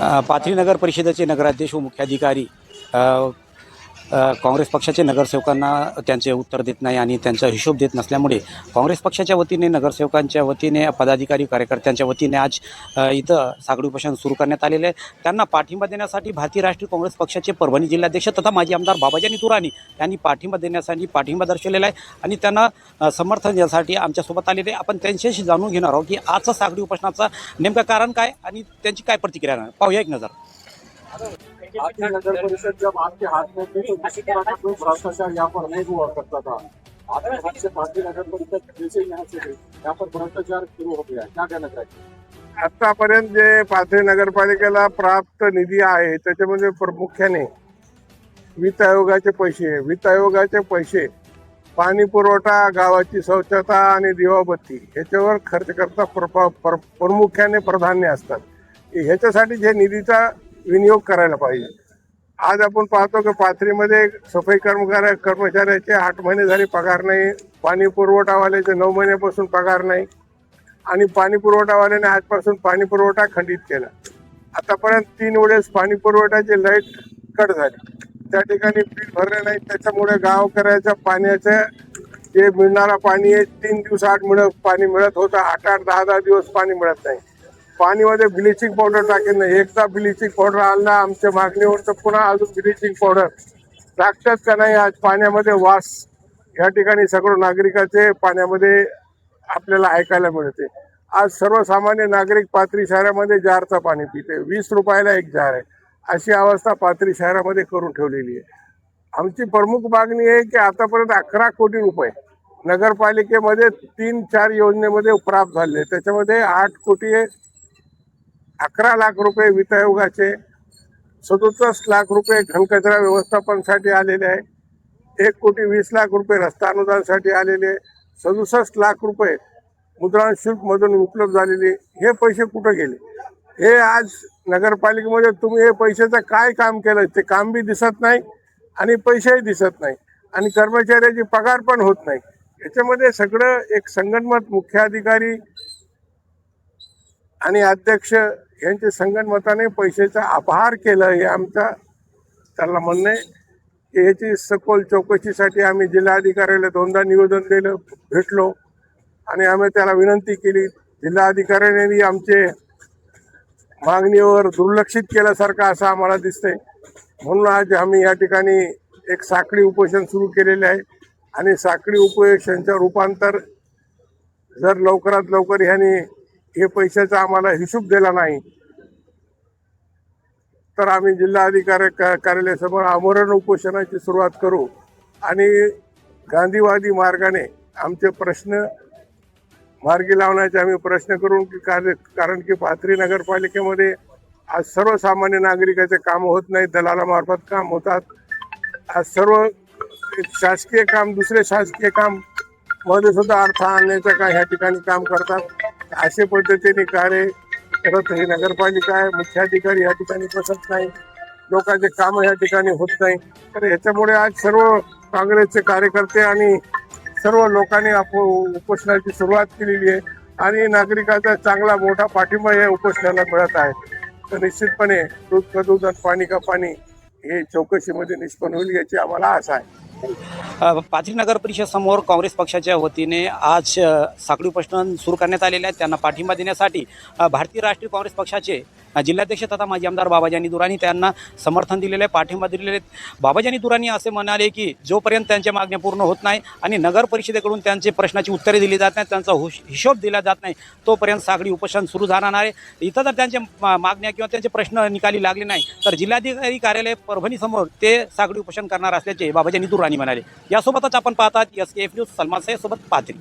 पाथरी नगर परिषदेचे नगराध्यक्ष व मुख्याधिकारी काँग्रेस पक्षाचे नगरसेवकांना त्यांचे उत्तर देत नाही आणि त्यांचा हिशोब देत नसल्यामुळे काँग्रेस पक्षाच्या वतीने नगरसेवकांच्या वतीने पदाधिकारी कार्यकर्त्यांच्या वतीने आज इथं सागडी उपोषण सुरू करण्यात आलेले आहे। त्यांना पाठिंबा देण्यासाठी भारतीय राष्ट्रीय काँग्रेस पक्षाचे परभणी जिल्हाध्यक्ष तथा माजी आमदार बाबाजानी दुराणी यांनी पाठिंबा देण्यासाठी पाठिंबा दर्शवलेला आहे आणि त्यांना समर्थन देण्यासाठी आमच्यासोबत आलेले। आपण त्यांच्याशी जाणून घेणार आहोत की आजचा सागडी उपोषणाचा नेमकं कारण काय आणि त्यांची काय प्रतिक्रिया आहे। पाहूया एक नजर। आपकी नगर परिषद जब आपके हाथ में थी तो किसी तरह का कोई भ्रष्टाचार यहाँ पर नहीं हुआ करता था। आपके हाथ से भारतीय नगर परिषद जैसे यहाँ से यहाँ पर भ्रष्टाचार शुरू हो गया, क्या कहना चाहिए? आतापर्यंत जे पाथरी नगरपालिकेला प्राप्त निधी आहे त्याच्यामध्ये प्रामुख्याने वित्त आयोगाचे पैसे पाणी पुरवठा, गावाची स्वच्छता आणि दिवाबत्ती ह्याच्यावर खर्च करता प्रामुख्याने प्राधान्य असतात। ह्याच्यासाठी जे निधीचा विनियोग करायला पाहिजे। आज आपण पाहतो की पाथरीमध्ये सफाई कर्मचाऱ्याचे 8 महिने झाले पगार नाही, पाणी पुरवठावाल्याचे 9 महिन्यापासून पगार नाही आणि पाणी पुरवठावाल्याने आजपासून पाणी पुरवठा खंडित केला। आतापर्यंत 3 वेळेस पाणी पुरवठ्याचे लाईट कट झाले, त्या ठिकाणी बिल भरले नाही, त्याच्यामुळे गावकऱ्याच्या पाण्याचे जे मिळणारा पाणी आहे 3 दिवस पाणी मिळत होतं, 8-8, 10-10 दिवस पाणी मिळत नाही। पाणीमध्ये ब्लिचिंग पावडर टाकेल नाही, एकदा ब्लिचिंग पावडर आणला आमच्या मागणीवर तर पुन्हा अजून ब्लिचिंग पावडर टाकतात का नाही। आज पाण्यामध्ये वास या ठिकाणी सगळं नागरिकाचे पाण्यामध्ये आपल्याला ऐकायला मिळते। आज सर्वसामान्य नागरिक पाथरी शहरामध्ये जारचं पाणी पिते, 20 रुपयाला एक जार आहे, अशी अवस्था पाथरी शहरामध्ये करून ठेवलेली आहे। आमची प्रमुख मागणी आहे की आतापर्यंत 11 कोटी रुपये नगरपालिकेमध्ये 3-4 योजनेमध्ये प्राप्त झाले, त्याच्यामध्ये 8 कोटी 11 लाख रुपये वित्त आयोगाचे, 67 लाख रुपये घनकचरा व्यवस्थापनासाठी आलेले आहे, 1 कोटी 20 लाख रुपये रस्ता अनुदानासाठी आलेले, 67 लाख रुपये मुद्रांक शुल्क मधून उपलब्ध झालेले। हे पैसे कुठे गेले? हे आज नगरपालिकेमध्ये तुम्ही हे पैशाचं काय काम केलं ते काम बी दिसत नाही आणि पैसेही दिसत नाही आणि कर्मचाऱ्याची पगार पण होत नाही। याच्यामध्ये सगळं एक संगनमत मुख्याधिकारी आणि अध्यक्ष यांचे संगनमताने पैशाचा अपहार केलं हे आमचा त्याला म्हणणं आहे की याची सखोल चौकशीसाठी आम्ही जिल्हाधिकाऱ्याला 2दा निवेदन दिलं, भेटलो आणि आम्ही त्याला विनंती केली। जिल्हाधिकाऱ्यांनी आमचे मागणीवर दुर्लक्षित केल्यासारखं असं आम्हाला दिसतंय, म्हणून आज आम्ही या ठिकाणी एक साखळी उपोषण सुरू केलेले आहे आणि साखळी उपोषणाचं रूपांतर जर लवकरात लवकर ह्यांनी हे पैशाचा आम्हाला हिशोब दिला नाही तर आम्ही जिल्हाधिकारी कार्यालयासमोर आमरण उपोषणाची सुरुवात करू आणि गांधीवादी मार्गाने आमचे प्रश्न मार्गी लावण्याचे आम्ही प्रश्न करून की कारण की पाथरी नगरपालिकेमध्ये आज सर्वसामान्य नागरिकाचे काम होत नाही, दलालामार्फत काम होतात। आज सर्व शासकीय काम दुसरे शासकीय काम मध्ये सुद्धा अर्थ आणण्याचं काय ह्या ठिकाणी काम करतात। अशा पद्धतीने कार्य करत ही नगरपालिका आहे। मुख्याधिकारी या ठिकाणी बसत नाही, लोकांचे काम या ठिकाणी होत नाही, तर याच्यामुळे आज सर्व काँग्रेसचे कार्यकर्ते आणि सर्व लोकांनी उपोषणाची सुरुवात केलेली आहे आणि नागरिकांचा चांगला मोठा पाठिंबा या उपोषणाला मिळत आहे। तर निश्चितपणे दूध का दूध आणि पाणी का पाणी हे चौकशीमध्ये निष्पन्न होईल याची आम्हाला आशा आहे। पाथरी नगर परिषद समोर काँग्रेस पक्षाच्या वतीने आज साखळी उपोषण सुरू करण्यात आलेले आहे। त्यांना पाठिंबा देण्यासाठी भारतीय राष्ट्रीय काँग्रेस पक्षाचे जिल्हाध्यक्ष तथा माजी आमदार बाबाजानी दुराणी त्यांना समर्थन दिलेले आहे, पाठिंबा दिलेले आहेत। बाबाजानी दुराणी असे म्हणाले की जोपर्यंत त्यांच्या मागण्या पूर्ण होत नाही आणि नगर परिषदेकडून त्यांचे प्रश्नाची उत्तरे दिली जात नाहीत, त्यांचा हिशोब दिला जात नाही, तोपर्यंत साखळी उपोषण सुरू राहणार आहे। इथं जर त्यांच्या मागण्या किंवा त्यांचे प्रश्न निकाली लागले नाही तर जिल्हाधिकारी कार्यालय परभणी समोर ते साखळी उपोषण करणार असल्याचे बाबाजानी दुराणी म्हणाले। यासोबतच आपण पाहतात SKF न्यूज, सलमान सय्यद सोबत पाथरी।